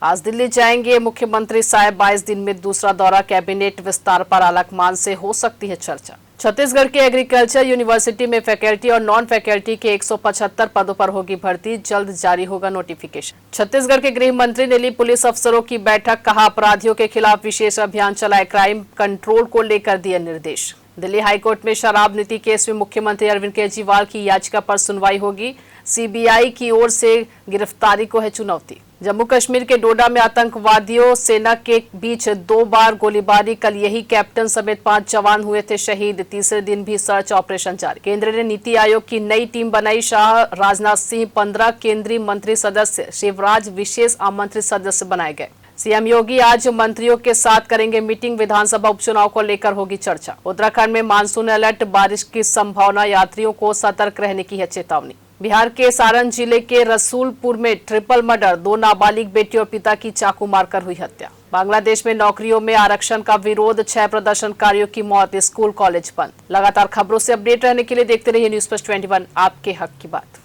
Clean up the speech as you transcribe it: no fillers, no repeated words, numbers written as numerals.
आज दिल्ली जाएंगे मुख्यमंत्री साहब। 22 दिन में दूसरा दौरा। कैबिनेट विस्तार पर आलाकमान से हो सकती है चर्चा। छत्तीसगढ़ के एग्रीकल्चर यूनिवर्सिटी में फैकल्टी और नॉन फैकल्टी के 175 पदों पर होगी भर्ती। जल्द जारी होगा नोटिफिकेशन। छत्तीसगढ़ के गृह मंत्री ने ली पुलिस अफसरों की बैठक। कहा, अपराधियों के खिलाफ विशेष अभियान चलाए। क्राइम कंट्रोल को लेकर दिए निर्देश। दिल्ली हाईकोर्ट में शराब नीति केस में मुख्यमंत्री अरविंद केजरीवाल की याचिका पर सुनवाई होगी। सीबीआई की ओर से गिरफ्तारी को है चुनौती। जम्मू कश्मीर के डोडा में आतंकवादियों सेना के बीच 2 बार गोलीबारी। कल यही कैप्टन समेत 5 जवान हुए थे शहीद। तीसरे दिन भी सर्च ऑपरेशन जारी। केंद्र ने नीति आयोग की नई टीम बनाई। शाह, राजनाथ सिंह 15 केंद्रीय मंत्री सदस्य, शिवराज विशेष आमंत्रित सदस्य बनाए गए। सीएम योगी आज मंत्रियों के साथ करेंगे मीटिंग। विधानसभा उपचुनाव को लेकर होगी चर्चा। उत्तराखंड में मानसून अलर्ट, बारिश की संभावना। यात्रियों को सतर्क रहने की है चेतावनी। बिहार के सारण जिले के रसूलपुर में ट्रिपल मर्डर। 2 नाबालिग बेटी और पिता की चाकू मारकर हुई हत्या। बांग्लादेश में नौकरियों में आरक्षण का विरोध। 6 प्रदर्शनकारियों की मौत। स्कूल कॉलेज बंद। लगातार खबरों से अपडेट रहने के लिए देखते रहिए न्यूज़ प्लस 21, आपके हक की बात।